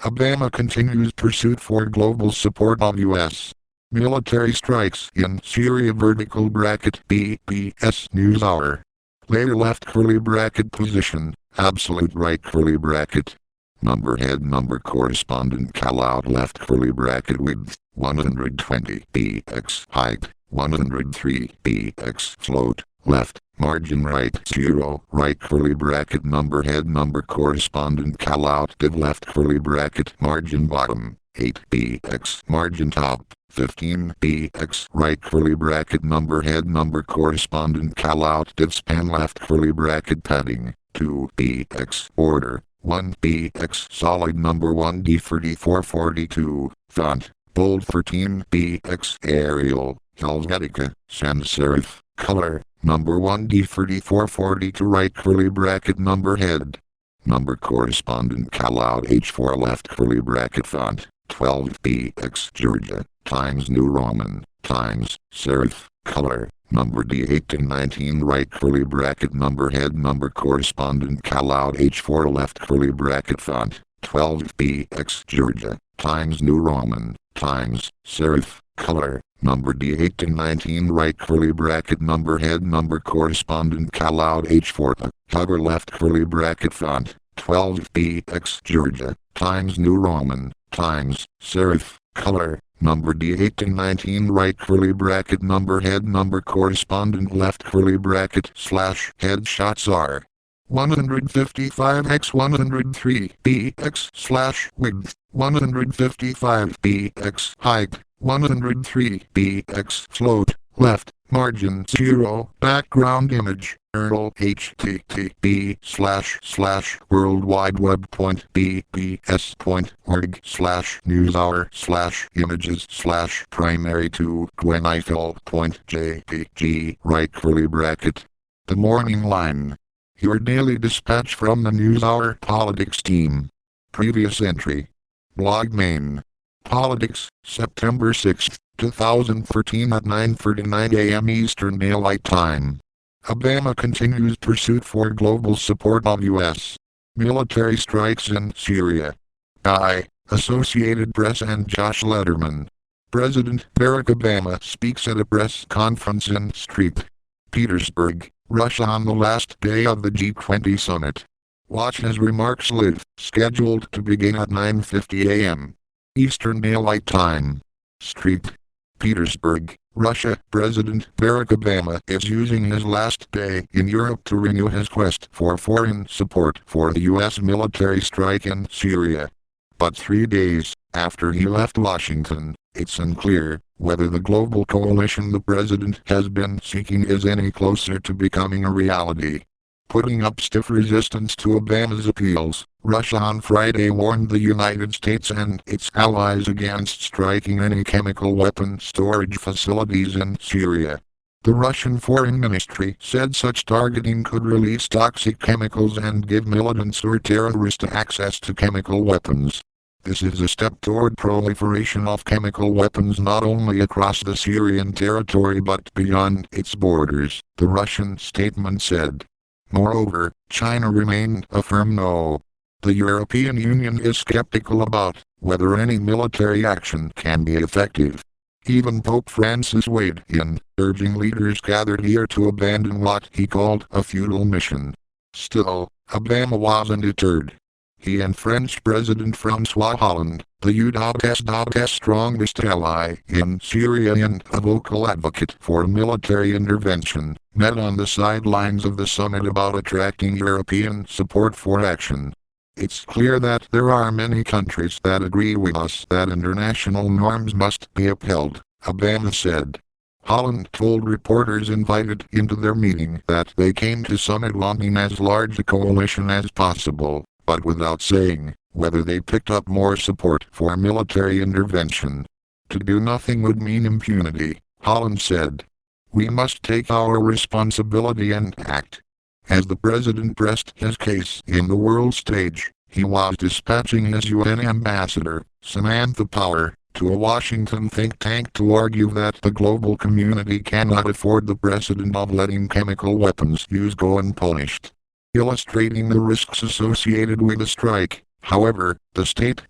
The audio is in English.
Obama continues pursuit for global support of U.S. military strikes in Syria vertical bracket BBS NewsHour. Later left curly bracket position, absolute right curly bracket. Number head number correspondent call out left curly bracket width 120 px height 103 px float left margin right 0 right curly bracket number head number correspondent call out div left curly bracket margin bottom 8 px margin top 15 px right curly bracket number head number correspondent call out div span left curly bracket padding 2 px border 1 px solid number 1 D3442 font bold 13 px Arial Helvetica sans serif color number 1 D3442 right curly bracket number head number correspondent call out H4 left curly bracket font 12 px Georgia times New Roman times serif color number D8 to 19 right curly bracket number head number correspondent call out H4 left curly bracket font 12 px Georgia times New Roman times serif color number D8 to 19 right curly bracket number head number correspondent call out H4 cover left curly bracket font 12 px Georgia times New Roman times serif color number D8 to 19 right curly bracket number head number correspondent left curly bracket slash headshots are 155 x 103 px slash width 155 px height 103 px float left margin 0 background image Earl http://worldwideweb.bbs.org/newshour/images/primary2 gweneiffel.jpg right curly bracket. The morning line. Your daily dispatch from the NewsHour politics team. Previous entry. Blog main. Politics, September 6, 2013 at 9:39 a.m. Eastern Daylight Time. Obama continues pursuit for global support of U.S. military strikes in Syria. By Associated Press and Josh Lederman. President Barack Obama speaks at a press conference in St. Petersburg, Russia on the last day of the G20 summit. Watch his remarks live, scheduled to begin at 9:50 a.m. Eastern Daylight Time. St. Petersburg, Russia. President Barack Obama is using his last day in Europe to renew his quest for foreign support for the U.S. military strike in Syria. But 3 days after he left Washington, it's unclear whether the global coalition the president has been seeking is any closer to becoming a reality. Putting up stiff resistance to Obama's appeals, Russia on Friday warned the United States and its allies against striking any chemical weapon storage facilities in Syria. The Russian Foreign Ministry said such targeting could release toxic chemicals and give militants or terrorists access to chemical weapons. This is a step toward proliferation of chemical weapons not only across the Syrian territory but beyond its borders, the Russian statement said. Moreover, China remained a firm no. The European Union is skeptical about whether any military action can be effective. Even Pope Francis weighed in, urging leaders gathered here to abandon what he called a futile mission. Still, Obama wasn't deterred. He and French President François Hollande, the US's strongest ally in Syria and a vocal advocate for military intervention, met on the sidelines of the summit about attracting European support for action. It's clear that there are many countries that agree with us that international norms must be upheld, Obama said. Hollande told reporters invited into their meeting that they came to summit wanting as large a coalition as possible, but without saying whether they picked up more support for military intervention. To do nothing would mean impunity, Hollande said. We must take our responsibility and act. As the president pressed his case in the world stage, he was dispatching his UN ambassador, Samantha Power, to a Washington think tank to argue that the global community cannot afford the precedent of letting chemical weapons use go unpunished. Illustrating the risks associated with the strike, however, the State